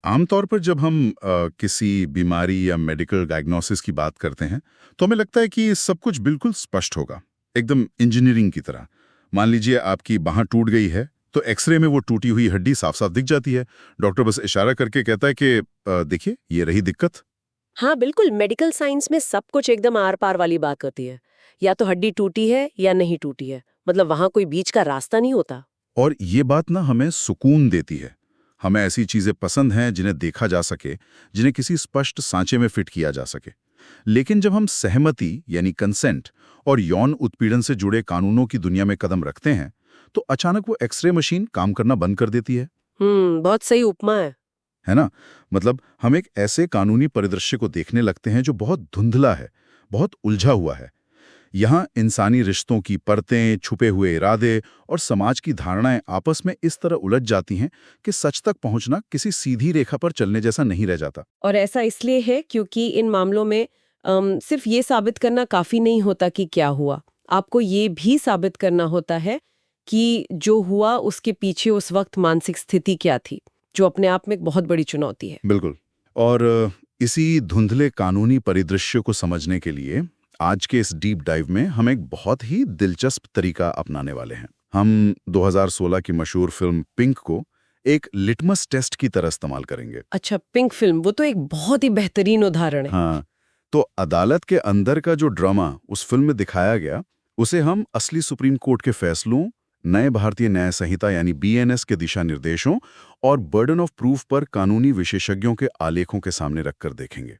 आमतौर पर जब हम किसी बीमारी या मेडिकल डायग्नोसिस की बात करते हैं, तो हमें लगता है कि सब कुछ बिल्कुल स्पष्ट होगा, एकदम इंजीनियरिंग की तरह। मान लीजिए आपकी बाँह टूट गई है, तो एक्स-रे में वो टूटी हुई हड्डी साफ-साफ दिख जाती है। डॉक्टर बस इशारा करके कहता है कि देखिए, ये रही दिक्कत। हाँ बिल्कुल, मेडिकल साइंस में सब कुछ एकदम आर पार वाली बात होती है। या तो हड्डी टूटी है या नहीं टूटी है, मतलब वहां कोई बीच का रास्ता नहीं होता। और ये बात ना हमें सुकून देती है। हमें ऐसी चीज़ें पसंद हैं जिन्हें देखा जा सके, जिन्हें किसी स्पष्ट सांचे में फिट किया जा सके। लेकिन जब हम सहमति यानी कंसेंट और यौन उत्पीड़न से जुड़े कानूनों की दुनिया में कदम रखते हैं, तो अचानक वो एक्सरे मशीन काम करना बंद कर देती बहुत सही उपमा है। है ना? मतलब हम एक ऐसे कानूनी परिदृश्य को देखने लगते हैं जो बहुत धुंधला है, बहुत उलझा हुआ है। यहाँ इंसानी रिश्तों की परतें, छुपे हुए इरादे और समाज की धारणाएं आपस में इस तरह उलझ जाती हैं कि सच तक पहुंचना किसी सीधी रेखा पर चलने जैसा नहीं रह जाता। और ऐसा इसलिए है क्योंकि इन मामलों में सिर्फ ये साबित करना काफी नहीं होता कि क्या हुआ। आपको ये भी साबित करना होता है कि जो हुआ उसके पीछे उस वक्त मानसिक स्थिति क्या थी, जो अपने आप में एक बहुत बड़ी चुनौती है। बिल्कुल। और इसी धुंधले कानूनी परिदृश्य को समझने के लिए आज के इस डीप डाइव में हम एक बहुत ही दिलचस्प तरीका अपनाने वाले हैं। हम 2016 की मशहूर फिल्म पिंक को एक लिटमस टेस्ट की तरह इस्तेमाल करेंगे। अच्छा, पिंक फिल्म वो तो एक बहुत ही बेहतरीन उदाहरण है। हाँ, तो अदालत के अंदर का जो ड्रामा उस फिल्म में दिखाया गया, उसे हम असली सुप्रीम कोर्ट के फैसलों, नए भारतीय न्याय संहिता यानी बीएनएस के दिशा निर्देशों और बर्डन ऑफ प्रूफ पर कानूनी विशेषज्ञों के आलेखों के सामने रखकर देखेंगे।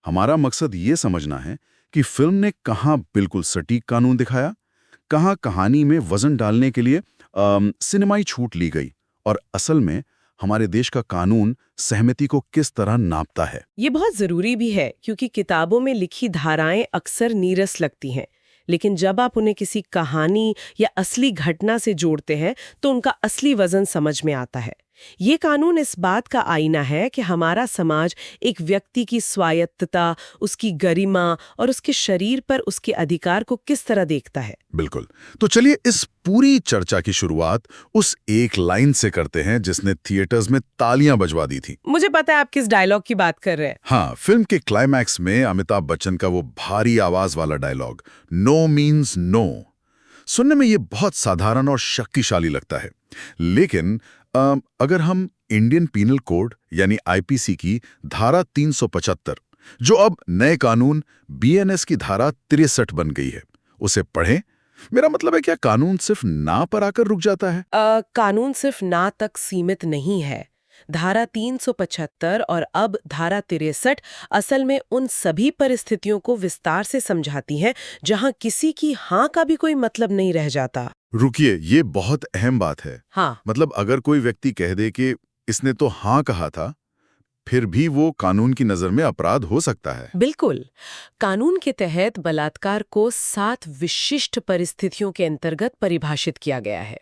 हमारा मकसद ये समझना है कि फिल्म ने कहाँ बिल्कुल सटीक कानून दिखाया, कहाँ कहानी में वजन डालने के लिए सिनेमाई छूट ली गई और असल में हमारे देश का कानून सहमति को किस तरह नापता है। ये बहुत जरूरी भी है क्योंकि किताबों में लिखी धाराएं अक्सर नीरस लगती हैं, लेकिन जब आप उन्हें किसी कहानी या असली घटना से जोड़ते हैं तो उनका असली वजन समझ में आता है। ये कानून इस बात का आईना है कि हमारा समाज एक व्यक्ति की स्वायत्तता, उसकी गरिमा और उसके शरीर पर उसके अधिकार को किस तरह देखता है। बिल्कुल। तो चलिए इस पूरी चर्चा की शुरुआत उस एक लाइन से करते हैं जिसने थिएटर्स में तालियां बजवा दी थी। मुझे पता है आप किस डायलॉग की बात कर रहे हैं। हाँ, फिल्म के क्लाइमैक्स में अमिताभ बच्चन का वो भारी आवाज वाला डायलॉग, नो मीन्स नो। सुनने में ये बहुत साधारण और शक्तिशाली लगता है, लेकिन अगर हम इंडियन पीनल कोड यानी आईपीसी की धारा 375, जो अब नए कानून बीएनएस की धारा 63 बन गई है, उसे पढ़ें, मेरा मतलब है क्या कानून सिर्फ ना पर आकर रुक जाता है? कानून सिर्फ ना तक सीमित नहीं है। धारा 375 और अब धारा 63 असल में उन सभी परिस्थितियों को विस्तार से समझाती हैं जहां किसी की हाँ का भी कोई मतलब नहीं रह जाता। रुकिए, ये बहुत अहम बात है। हाँ, मतलब अगर कोई व्यक्ति कह दे कि इसने तो हाँ कहा था, फिर भी वो कानून की नजर में अपराध हो सकता है। बिल्कुल। कानून के तहत बलात्कार को 7 विशिष्ट परिस्थितियों के अंतर्गत परिभाषित किया गया है।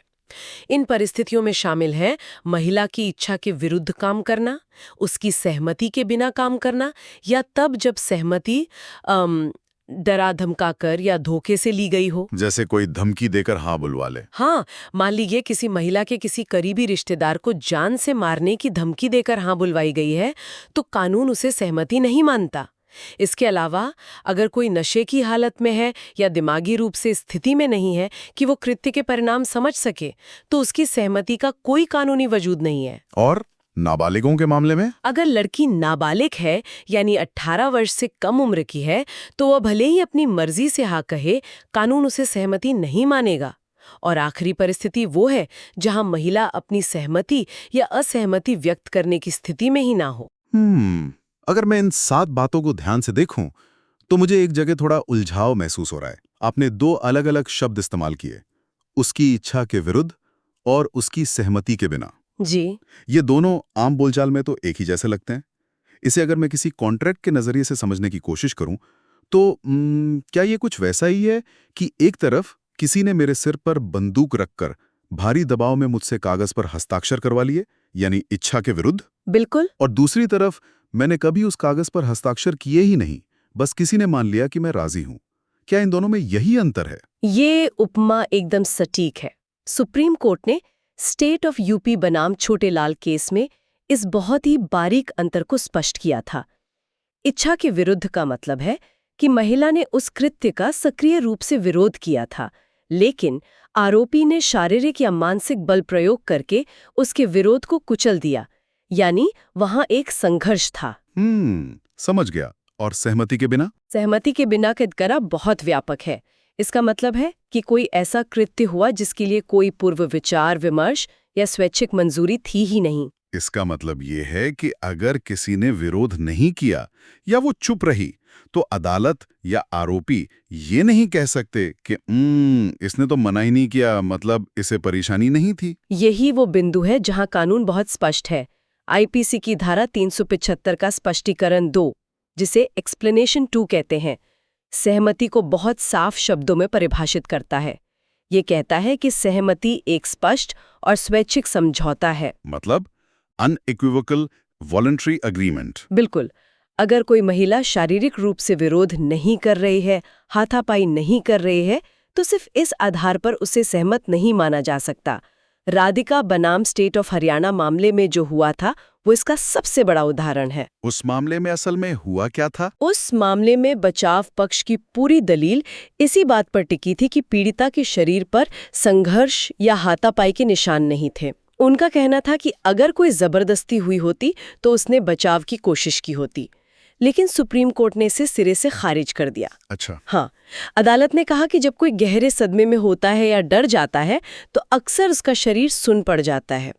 इन परिस्थितियों में शामिल है महिला की इच्छा के विरुद्ध काम करना, उसकी सहमति के बिना काम करना, या तब जब सहमति डरा धमकाकर या धोखे से ली गई हो। जैसे कोई धमकी देकर हाँ बुलवा ले। हाँ, मान लीजिए किसी महिला के किसी करीबी रिश्तेदार को जान से मारने की धमकी देकर हाँ बुलवाई गई है, तो कानून उसे सहमति नहीं मानता। इसके अलावा अगर कोई नशे की हालत में है या दिमागी रूप से स्थिति में नहीं है कि वो कृत्य के परिणाम समझ सके, तो उसकी सहमति का कोई कानूनी वजूद नहीं है। और नाबालिगों के मामले में? अगर लड़की नाबालिग है यानी 18 वर्ष से कम उम्र की है, तो वह भले ही अपनी मर्जी से हाँ कहे, कानून उसे सहमति नहीं मानेगा। और आखिरी परिस्थिति वो है जहां महिला अपनी सहमति या असहमति व्यक्त करने की स्थिति में ही ना हो। अगर मैं इन 7 बातों को ध्यान से देखूं, तो मुझे एक जगह थोड़ा उलझाव महसूस हो रहा है। आपने 2 अलग-अलग शब्द इस्तेमाल किए, उसकी इच्छा के विरुद्ध और उसकी सहमति के बिना। जी, ये दोनों आम बोलचाल में तो एक ही जैसे लगते हैं। इसे अगर मैं किसी कॉन्ट्रैक्ट के नजरिए से समझने की कोशिश करूं, तो क्या ये कुछ वैसा ही है कि एक तरफ किसी ने मेरे सिर पर बंदूक रखकर भारी दबाव में मुझसे कागज पर हस्ताक्षर करवा लिए, यानी इच्छा के विरुद्ध, बिल्कुल। और दूसरी तरफ मैंने कभी उस कागज पर हस्ताक्षर किए ही नहीं, बस किसी ने मान लिया कि मैं राजी हूं। क्या इन दोनों में यही अंतर है? ये उपमा एकदम सटीक है। सुप्रीम कोर्ट ने स्टेट ऑफ यूपी बनाम छोटे लाल केस में इस बहुत ही बारीक अंतर को स्पष्ट किया था। इच्छा के विरुद्ध का मतलब है कि महिला ने उस कृत्य का सक्रिय रूप से विरोध किया था, लेकिन आरोपी ने शारीरिक या मानसिक बल प्रयोग करके उसके विरोध को कुचल दिया, यानी वहां एक संघर्ष था। समझ गया। और सहमति के बिना? सहमति के बिना का इकरा बहुत व्यापक है। इसका मतलब है कि कोई ऐसा कृत्य हुआ जिसके लिए कोई पूर्व विचार विमर्श या स्वैच्छिक मंजूरी थी ही नहीं। इसका मतलब ये है कि अगर किसी ने विरोध नहीं किया या वो चुप रही, तो अदालत या आरोपी ये नहीं कह सकते कि इसने तो मना ही नहीं किया, मतलब इसे परेशानी नहीं थी। यही वो बिंदु है जहां कानून बहुत स्पष्ट है। आईपीसी की धारा 375 का स्पष्टीकरण 2, जिसे एक्सप्लेनेशन 2 कहते हैं, सहमति को बहुत साफ शब्दों में परिभाषित करता है। ये कहता है कि सहमति एक स्पष्ट और स्वैच्छिक समझौता है। मतलब अनइक्विवोकल वॉलंटरी अग्रीमेंट। बिल्कुल। अगर कोई महिला शारीरिक रूप से विरोध नहीं कर रही है, हाथापाई नहीं कर रही है, तो सिर्फ इस आधार पर उसे सहमत नहीं माना जा सकता। राधिका बनाम स्टेट ऑफ हरियाणा मामले में जो हुआ था, वो इसका सबसे बड़ा उदाहरण है। उस मामले में असल में हुआ क्या था? उस मामले में बचाव पक्ष की पूरी दलील इसी बात पर टिकी थी कि पीड़िता के शरीर पर संघर्ष या हाथापाई के निशान नहीं थे। उनका कहना था कि अगर कोई जबरदस्ती हुई होती तो उसने बचाव की कोशिश की होती, लेकिन सुप्रीम कोर्ट ने इसे सिरे से खारिज कर दिया। अच्छा। हाँ, अदालत ने कहा कि जब कोई गहरे सदमे में होता है या डर जाता है तो अक्सर उसका शरीर सुन पड़ जाता है।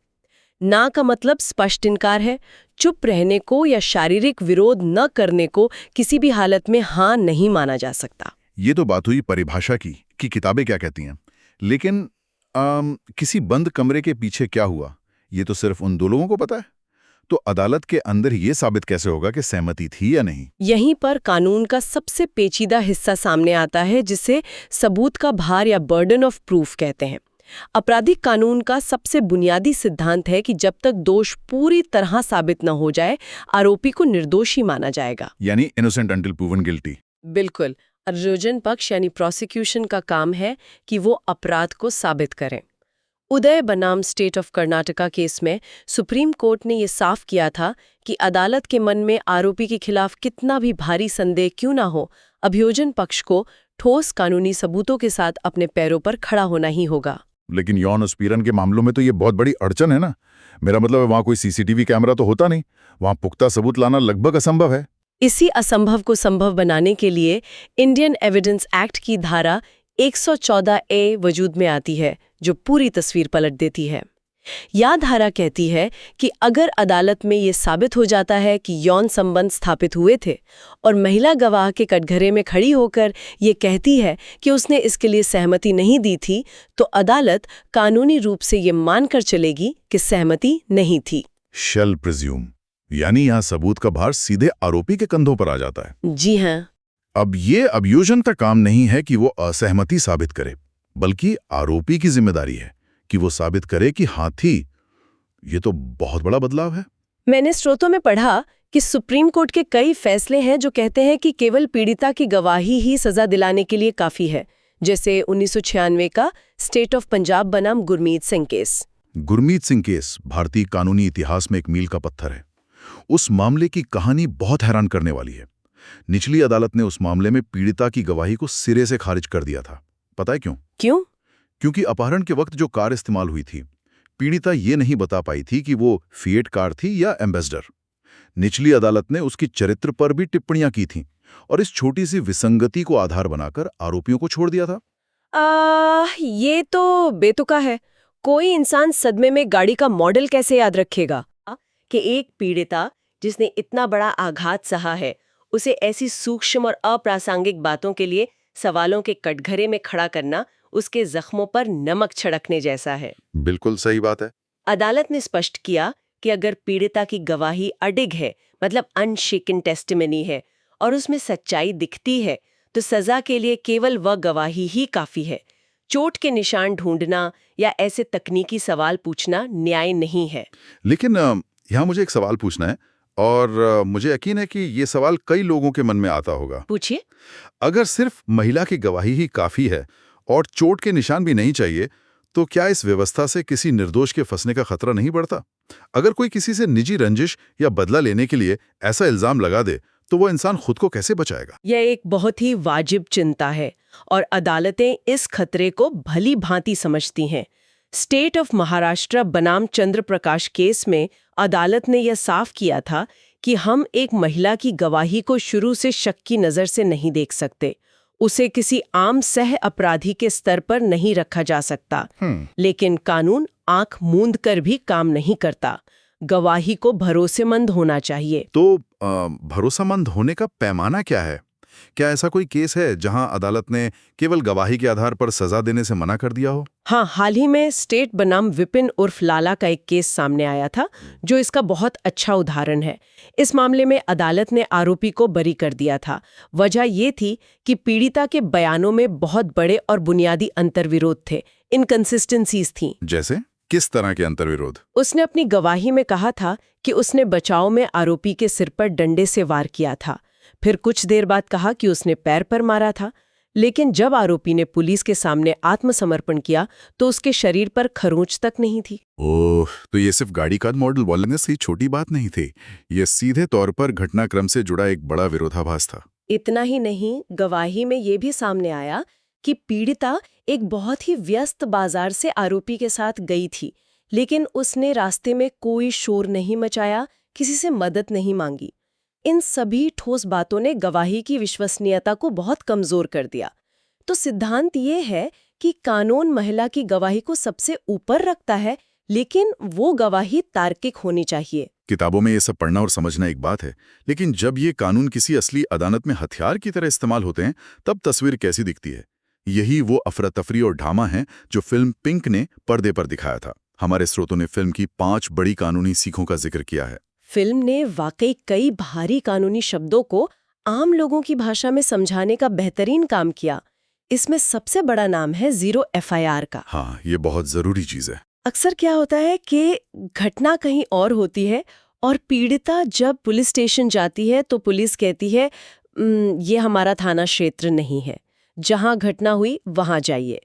ना का मतलब स्पष्ट इनकार है। चुप रहने को या शारीरिक विरोध न करने को किसी भी हालत में हाँ नहीं माना जा सकता। ये तो बात हुई परिभाषा की कि किताबें क्या कहती हैं, लेकिन किसी बंद कमरे के पीछे क्या हुआ, ये तो सिर्फ उन दो लोगों को पता है। तो अदालत के अंदर ये साबित कैसे होगा कि सहमति थी या नहीं? यहीं पर कानून का सबसे पेचीदा हिस्सा सामने आता है, जिसे सबूत का भार या बर्डन ऑफ प्रूफ कहते हैं। आपराधिक कानून का सबसे बुनियादी सिद्धांत है कि जब तक दोष पूरी तरह साबित न हो जाए, आरोपी को निर्दोषी माना जाएगा, यानी इनोसेंट अंटिल प्रूवन गिल्टी। बिल्कुल। अर्जुन पक्ष यानी प्रोसिक्यूशन का काम है कि वो अपराध को साबित करें। उदय बनाम स्टेट ऑफ कर्नाटका केस में सुप्रीम कोर्ट ने ये साफ किया था कि अदालत के मन में आरोपी के खिलाफ कितना भी भारी संदेह क्यों ना हो, अभियोजन पक्ष को ठोस कानूनी सबूतों के साथ अपने पैरों पर खड़ा होना ही होगा। लेकिन यौन उत्पीड़न के मामलों में तो ये बहुत बड़ी अड़चन है ना। मेरा मतलब है वहां कोई सीसीटीवी कैमरा तो होता नहीं, वहां पुख्ता सबूत लाना लगभग असंभव है। इसी असंभव को संभव बनाने के लिए इंडियन एविडेंस एक्ट की धारा 114A वजूद में आती है, जो पूरी तस्वीर पलट देती है। यह धारा कहती है कि अगर अदालत में ये साबित हो जाता है कि यौन संबंध स्थापित हुए थे और महिला गवाह के कटघरे में खड़ी होकर ये कहती है कि उसने इसके लिए सहमति नहीं दी थी, तो अदालत कानूनी रूप से ये मानकर चलेगी कि सहमति नहीं थी। शैल प्रिज्यूम, यानी यहाँ सबूत का भार सीधे आरोपी के कंधों पर आ जाता है। जी हाँ। अब ये अभियोजन का काम नहीं है कि वो असहमति साबित करे, बल्कि आरोपी की जिम्मेदारी है कि वो साबित करे कि हाँ थी। ये तो बहुत बड़ा बदलाव है। मैंने स्रोतों में पढ़ा कि सुप्रीम कोर्ट के कई फैसले हैं जो कहते हैं कि केवल पीड़िता की गवाही ही सजा दिलाने के लिए काफी है, जैसे 1996 का स्टेट ऑफ पंजाब बनाम गुरमीत सिंह केस। गुरमीत सिंह केस भारतीय कानूनी इतिहास में एक मील का पत्थर है। उस मामले की कहानी बहुत हैरान करने वाली है। निचली अदालत ने उस मामले में पीड़िता की गवाही को सिरे से खारिज कर दिया था। पता है क्यों? क्यों? क्योंकि अपहरण के वक्त जो कार इस्तेमाल हुई थी, पीड़िता ये नहीं बता पाई थी कि वो फिएट कार थी या एम्बेसडर। निचली अदालत ने उसकी चरित्र पर भी टिप्पणियां की थीं और इस छोटी सी विसंगति को आधार बनाकर आरोपियों को छोड़ दिया था। ये तो बेतुका है। कोई इंसान सदमे में गाड़ी का मॉडल कैसे याद रखेगा कि एक पीड़िता जिसने इतना बड़ा आघात सहा है, उसे ऐसी सूक्ष्म और अप्रासंगिक बातों के लिए सवालों के कटघरे में खड़ा करना उसके जख्मों पर नमक छिड़कने जैसा है। बिल्कुल सही बात है। अदालत ने स्पष्ट किया कि अगर पीड़िता की गवाही अडिग है, मतलब अनशेकन टेस्टिमनी है, और उसमें सच्चाई दिखती है, तो सजा के लिए केवल वह गवाही ही काफी है। चोट के निशान ढूंढना या ऐसे तकनीकी सवाल पूछना न्याय नहीं है। लेकिन यहाँ मुझे एक सवाल पूछना है, और मुझे यकीन है कि ये सवाल कई लोगों के मन में आता होगा। पूछिए। अगर सिर्फ महिला की गवाही ही काफी है और चोट के निशान भी नहीं चाहिए, तो क्या इस व्यवस्था से किसी निर्दोष के फंसने का खतरा नहीं बढ़ता? अगर कोई किसी से निजी रंजिश या बदला लेने के लिए ऐसा इल्जाम लगा दे, तो वो इंसान खुद को कैसे बचाएगा? यह एक बहुत ही वाजिब चिंता है और अदालतें इस खतरे को भली भांति समझती हैं। स्टेट ऑफ महाराष्ट्र बनाम चंद्र प्रकाश केस में अदालत ने यह साफ किया था कि हम एक महिला की गवाही को शुरू से शक की नज़र से नहीं देख सकते। उसे किसी आम सह अपराधी के स्तर पर नहीं रखा जा सकता। लेकिन कानून आंख मूंद कर भी काम नहीं करता। गवाही को भरोसेमंद होना चाहिए। तो भरोसेमंद होने का पैमाना क्या है? क्या ऐसा कोई केस है जहां अदालत ने केवल गवाही के आधार पर सजा देने से मना कर दिया हो? हाँ, हाल ही में स्टेट बनाम विपिन उर्फ लाला का एक केस सामने आया था जो इसका बहुत अच्छा उदाहरण है। इस मामले में अदालत ने आरोपी को बरी कर दिया था। वजह ये थी कि पीड़िता के बयानों में बहुत बड़े और बुनियादी अंतर्विरोध थे, इनकंसिस्टेंसीज थीं। जैसे किस तरह के अंतर्विरोध? उसने अपनी गवाही में कहा था कि उसने बचाव में आरोपी के सिर पर डंडे से वार किया था। फिर कुछ देर बाद कहा कि उसने पैर पर मारा था। लेकिन जब आरोपी ने पुलिस के सामने आत्मसमर्पण किया तो उसके शरीर पर खरोंच तक नहीं थी। ओह, तो ये सिर्फ गाड़ी का मॉडल बोलने से छोटी बात नहीं थी। ये सीधे तौर पर घटनाक्रम से जुड़ा एक बड़ा विरोधाभास था। इतना ही नहीं, गवाही में ये भी सामने आया कि पीड़िता एक बहुत ही व्यस्त बाजार से आरोपी के साथ गई थी, लेकिन उसने रास्ते में कोई शोर नहीं मचाया, किसी से मदद नहीं मांगी। इन सभी ठोस बातों ने गवाही की विश्वसनीयता को बहुत कमजोर कर दिया। तो सिद्धांत ये है कि कानून महिला की गवाही को सबसे ऊपर रखता है, लेकिन वो गवाही तार्किक होनी चाहिए। किताबों में ये सब पढ़ना और समझना एक बात है, लेकिन जब ये कानून किसी असली अदालत में हथियार की तरह इस्तेमाल होते हैं, तब तस्वीर कैसी दिखती है? यही वो अफरा-तफरी और ड्रामा है जो फिल्म पिंक ने पर्दे पर दिखाया था। हमारे स्रोतों ने फिल्म की 5 बड़ी कानूनी सीखों का जिक्र किया है। फिल्म ने वाकई कई भारी कानूनी शब्दों को आम लोगों की भाषा में समझाने का बेहतरीन काम किया। इसमें सबसे बड़ा नाम है 0 FIR का। हाँ, ये बहुत जरूरी चीज है। अक्सर क्या होता है कि घटना कहीं और होती है और पीड़िता जब पुलिस स्टेशन जाती है तो पुलिस कहती है ये हमारा थाना क्षेत्र नहीं है, जहां घटना हुई वहां जाइए।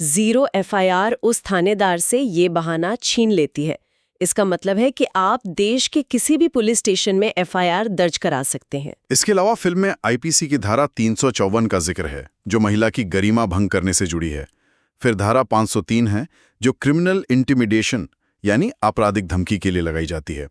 0 FIR उस थानेदार से ये बहाना छीन लेती है। इसका मतलब है कि आप देश के किसी भी पुलिस स्टेशन में FIR दर्ज करा सकते हैं। इसके अलावा फिल्म में IPC की धारा 354 का जिक्र है, जो महिला की गरिमा भंग करने से जुड़ी है। फिर धारा 503 है, जो क्रिमिनल इंटिमिडेशन यानी आपराधिक धमकी के लिए लगाई जाती है।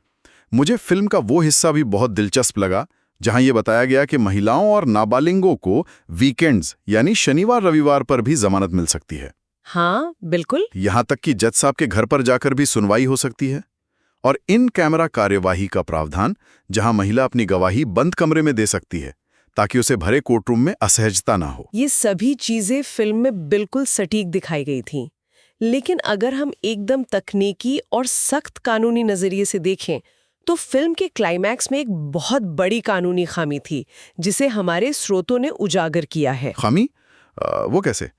मुझे फिल्म का वो हिस्सा भी बहुत दिलचस्प लगा जहां ये बताया गया कि महिलाओं और नाबालिगों को वीकेंड्स यानी शनिवार रविवार पर भी जमानत मिल सकती है। हाँ, बिल्कुल। यहां तक कि जज साहब के घर पर जाकर भी सुनवाई हो सकती है। और इन कैमरा कार्यवाही का प्रावधान, जहां महिला अपनी गवाही बंद कमरे में दे सकती है ताकि उसे भरे कोर्टरूम में असहजता ना हो। ये सभी चीजें फिल्म में बिल्कुल सटीक दिखाई गई थीं। लेकिन अगर हम एकदम तकनीकी और सख्त कानूनी नजरिए से देखें तो फिल्म के क्लाइमैक्स में एक बहुत बड़ी कानूनी खामी थी जिसे हमारे स्रोतों ने उजागर किया है। खामी? वो कैसे?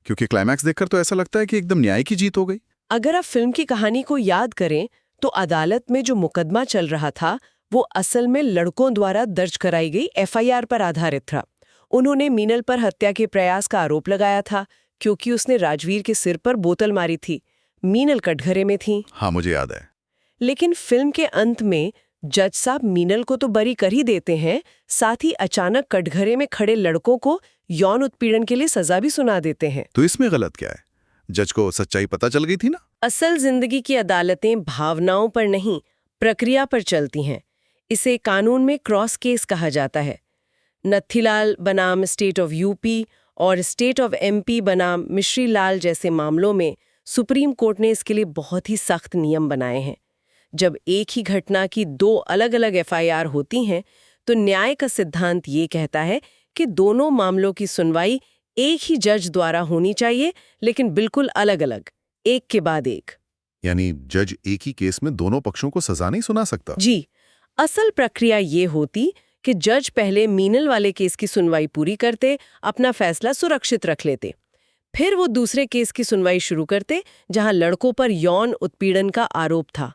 क्योंकि क्लाइमैक्स देखकर तो ऐसा लगता है कि एकदम न्याय की जीत हो गई। अगर आप फिल्म की कहानी को याद करें तो अदालत में जो मुकदमा चल रहा था वो असल में लड़कों द्वारा दर्ज कराई गई FIR पर आधारित था। उन्होंने मीनल पर हत्या के प्रयास का आरोप लगाया था क्योंकि उसने राजवीर के सिर पर बोतल मारी थी। मीनल कटघरे में थी। हाँ, मुझे याद है। लेकिन फिल्म के अंत में जज साहब मीनल को तो बरी कर ही देते हैं, साथ ही अचानक कटघरे में खड़े लड़कों को यौन उत्पीड़न के लिए सजा भी सुना देते हैं। तो इसमें गलत क्या है? जज को सच्चाई पता चल गई थी ना? असल जिंदगी की अदालतें भावनाओं पर नहीं, प्रक्रिया पर चलती हैं। इसे कानून में क्रॉस केस कहा जाता है। नथीलाल बनाम स्टेट ऑफ UP और स्टेट ऑफ MP बनाम मिश्री लाल जैसे मामलों में सुप्रीम कोर्ट ने इसके लिए बहुत ही सख्त नियम बनाए हैं। जब एक ही घटना की 2 अलग-अलग FIR होती हैं तो न्याय का सिद्धांत ये कहता है कि दोनों मामलों की सुनवाई एक ही जज द्वारा होनी चाहिए, लेकिन बिल्कुल अलग-अलग, एक के बाद एक। यानी जज एक ही केस में दोनों पक्षों को सजा नहीं सुना सकता? जी, असल प्रक्रिया ये होती कि जज पहले मीनल वाले केस की सुनवाई पूरी करते, अपना फैसला सुरक्षित रख लेते। फिर वो दूसरे केस की सुनवाई शुरू करते जहां लड़कों पर यौन उत्पीड़न का आरोप था।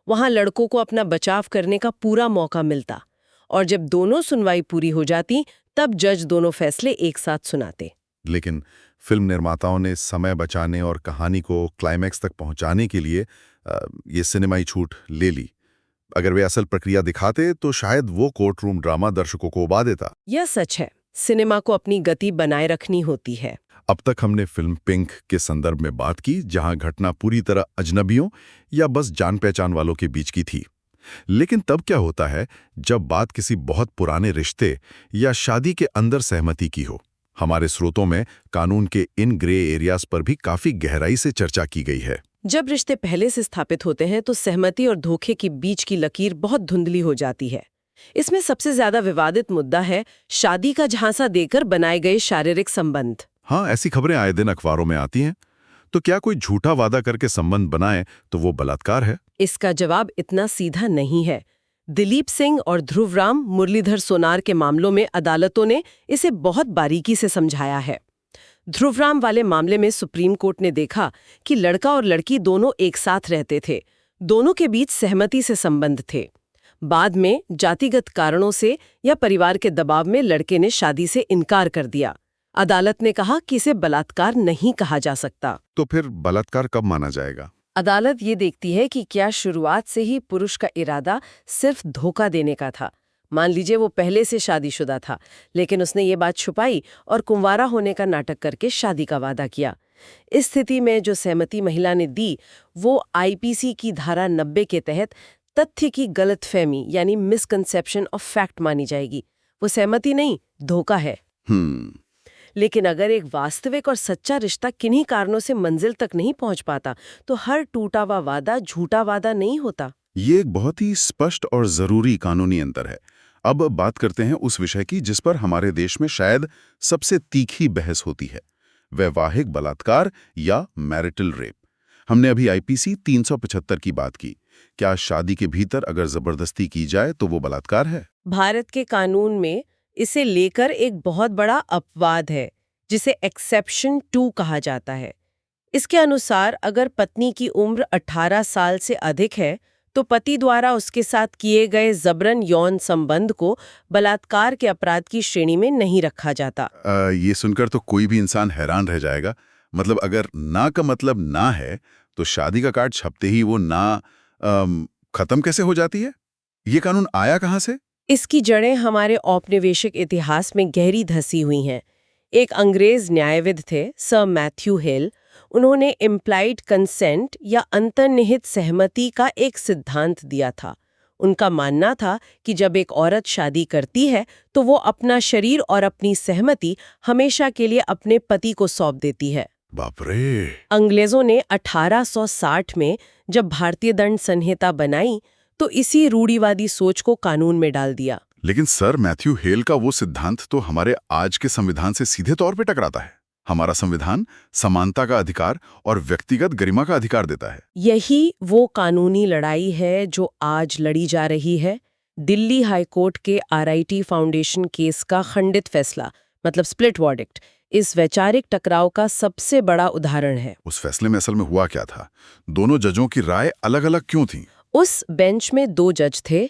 वहां लड़कों को अपना बचाव करने का पूरा मौका मिलता और जब दोनों सुनवाई पूरी हो जाती तब जज दोनों फैसले एक साथ सुनाते। लेकिन फिल्म निर्माताओं ने समय बचाने और कहानी को क्लाइमैक्स तक पहुंचाने के लिए ये सिनेमाई छूट ले ली। अगर वे असल प्रक्रिया दिखाते तो शायद वो कोर्ट रूम ड्रामा दर्शकों को उबा देता। यह सच है, सिनेमा को अपनी गति बनाए रखनी होती है। अब तक हमने फिल्म पिंक के संदर्भ में बात की, जहां घटना पूरी तरह अजनबियों या बस जान पहचान वालों के बीच की थी। लेकिन तब क्या होता है जब बात किसी बहुत पुराने रिश्ते या शादी के अंदर सहमति की हो? हमारे स्रोतों में कानून के इन ग्रे एरियाज पर भी काफी गहराई से चर्चा की गई है। जब रिश्ते पहले से स्थापित होते हैं तो सहमति और धोखे के बीच की लकीर बहुत धुंधली हो जाती है। इसमें सबसे ज्यादा विवादित मुद्दा है शादी का झांसा देकर बनाए गए शारीरिक संबंध। हाँ, ऐसी खबरें आए दिन अखबारों में आती हैं। तो क्या कोई झूठा वादा करके संबंध बनाए तो वो बलात्कार है? इसका जवाब इतना सीधा नहीं है। दिलीप सिंह और ध्रुवराम मुरलीधर सोनार के मामलों में अदालतों ने इसे बहुत बारीकी से समझाया है। ध्रुवराम वाले मामले में सुप्रीम कोर्ट ने देखा कि लड़का और लड़की दोनों एक साथ रहते थे, दोनों के बीच सहमति से संबंध थे। बाद में जातिगत कारणों से या परिवार के दबाव में लड़के ने शादी से इनकार कर दिया। अदालत ने कहा कि इसे बलात्कार नहीं कहा जा सकता। तो फिर बलात्कार कब माना जाएगा? अदालत ये देखती है कि क्या शुरुआत से ही पुरुष का इरादा सिर्फ धोखा देने का था। मान लीजिए वो पहले से शादीशुदा था, लेकिन उसने ये बात छुपाई और कुंवारा होने का नाटक करके शादी का वादा किया। इस स्थिति में जो सहमति महिला ने दी वो आईपीसी की धारा 90 के तहत तथ्य की गलतफहमी यानी मिसकंसेप्शन ऑफ फैक्ट मानी जाएगी। वो सहमति नहीं, धोखा है। लेकिन अगर एक वास्तविक और सच्चा रिश्ता किन्हीं कारणों से मंजिल तक नहीं पहुंच पाता तो हर टूटा हुआ वादा झूठा वादा नहीं होता। ये एक बहुत ही स्पष्ट और जरूरी कानूनी अंतर है। अब बात करते हैं उस विषय की जिस पर हमारे देश में शायद सबसे तीखी बहस होती है, वैवाहिक बलात्कार या मैरिटल रेप। हमने अभी आईपीसी 375 की बात की। क्या शादी के भीतर अगर जबरदस्ती की जाए तो वो बलात्कार है? भारत के कानून में इसे लेकर एक बहुत बड़ा अपवाद है जिसे एक्सेप्शन 2 कहा जाता है। इसके अनुसार अगर पत्नी की उम्र 18 साल से अधिक है तो पति द्वारा उसके साथ किए गए जबरन यौन संबंध को बलात्कार के अपराध की श्रेणी में नहीं रखा जाता। ये सुनकर तो कोई भी इंसान हैरान रह जाएगा। मतलब अगर ना का मतलब ना है तो शादी का कार्ड छपते ही वो ना खत्म कैसे हो जाती है? ये कानून आया कहाँ से? इसकी जड़ें हमारे औपनिवेशिक इतिहास में गहरी धसी हुई हैं। एक अंग्रेज न्यायविद थे सर मैथ्यू हिल। उन्होंने इम्प्लाइड कंसेंट या अंतर्निहित सहमति का एक सिद्धांत दिया था। उनका मानना था कि जब एक औरत शादी करती है तो वो अपना शरीर और अपनी सहमति हमेशा के लिए अपने पति को सौंप देती है। बाप रे! अंग्रेजों ने 1860 में जब भारतीय दंड संहिता बनाई तो इसी रूढ़िवादी सोच को कानून में डाल दिया। लेकिन सर मैथ्यू हेल का वो सिद्धांत तो हमारे आज के संविधान से सीधे तौर पे टकराता है। हमारा संविधान समानता का अधिकार और व्यक्तिगत गरिमा का अधिकार देता है। यही वो कानूनी लड़ाई है जो आज लड़ी जा रही है। दिल्ली हाईकोर्ट के आरआईटी फाउंडेशन केस का खंडित फैसला मतलब स्प्लिट वर्डिक्ट इस वैचारिक टकराव का सबसे बड़ा उदाहरण है। उस फैसले में असल में हुआ क्या था? दोनों जजों की राय अलग-अलग क्यों थी? उस बेंच में 2 जज थे।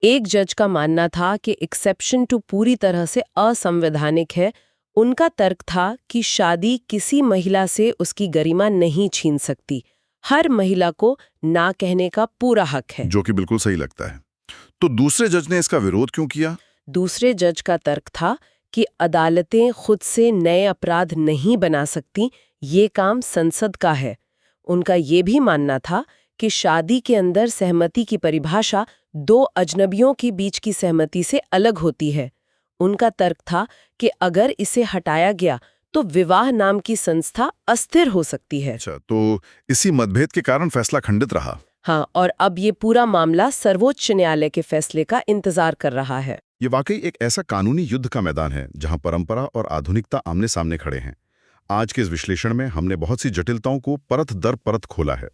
एक जज का मानना था कि एक्सेप्शन 2 पूरी तरह से असंवैधानिक है। उनका तर्क था कि शादी किसी महिला से उसकी गरिमा नहीं छीन सकती। हर महिला को ना कहने का पूरा हक है। जो कि बिल्कुल सही लगता है। तो दूसरे जज ने इसका विरोध क्यों किया? दूसरे जज का तर्क था कि अदालतें खुद से नए अपराध नहीं बना सकती, ये काम संसद का है। उनका ये भी मानना था कि शादी के अंदर सहमति की परिभाषा 2 अजनबियों के बीच की सहमति से अलग होती है। उनका तर्क था कि अगर इसे हटाया गया तो विवाह नाम की संस्था अस्थिर हो सकती है। अच्छा, तो इसी मतभेद के कारण फैसला खंडित रहा। हाँ, और अब ये पूरा मामला सर्वोच्च न्यायालय के फैसले का इंतजार कर रहा है। ये वाकई एक ऐसा कानूनी युद्ध का मैदान है जहां परंपरा और आधुनिकता आमने सामने खड़े हैं। आज के इस विश्लेषण में हमने बहुत सी जटिलताओं को परत दर परत खोला है।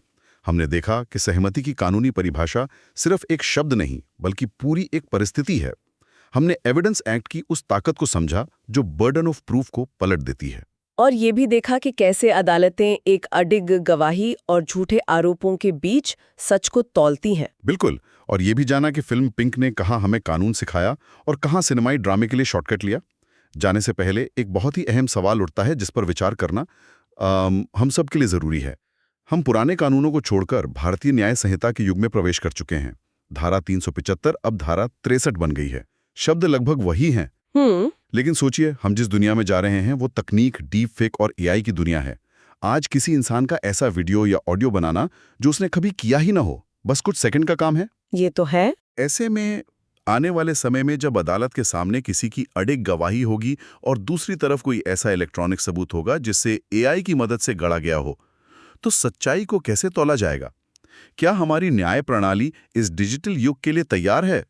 हमने देखा कि सहमति की कानूनी परिभाषा सिर्फ एक शब्द नहीं बल्कि पूरी एक परिस्थिति है। हमने एविडेंस एक्ट की उस ताकत को समझा जो बर्डन ऑफ प्रूफ को पलट देती है। और ये भी देखा कि कैसे अदालतें एक अडिग गवाही और झूठे आरोपों के बीच सच को तौलती हैं। बिल्कुल। और ये भी जाना कि फिल्म पिंक ने कहाँ हमें कानून सिखाया और कहाँ सिनेमाई ड्रामे के लिए शॉर्टकट लिया। जाने से पहले एक बहुत ही अहम सवाल उठता है जिस पर विचार करना हम सब के लिए जरूरी है। हम पुराने कानूनों को छोड़कर भारतीय न्याय संहिता के युग में प्रवेश कर चुके हैं। धारा 375 अब धारा 63 बन गई है। शब्द लगभग वही हैं, लेकिन सोचिए हम जिस दुनिया में जा रहे हैं वो तकनीक, डीप फेक और एआई की दुनिया है। आज किसी इंसान का ऐसा वीडियो या ऑडियो बनाना जो उसने कभी किया ही ना हो, बस कुछ सेकंड का काम है। ये तो है। ऐसे में आने वाले समय में जब अदालत के सामने किसी की अडिग गवाही होगी और दूसरी तरफ कोई ऐसा इलेक्ट्रॉनिक सबूत होगा जिससे एआई की मदद से गढ़ा गया हो, तो सच्चाई को कैसे तौला जाएगा? क्या हमारी न्याय प्रणाली इस डिजिटल युग के लिए तैयार है?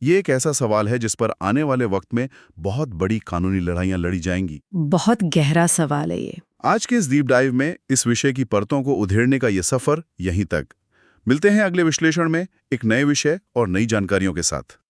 ये एक ऐसा सवाल है जिस पर आने वाले वक्त में बहुत बड़ी कानूनी लड़ाइयां लड़ी जाएंगी। बहुत गहरा सवाल है ये। आज के इस डीप डाइव में इस विषय की परतों को उधेड़ने का ये सफर यहीं तक। मिलते हैं अगले विश्लेषण में एक नए विषय और नई जानकारियों के साथ।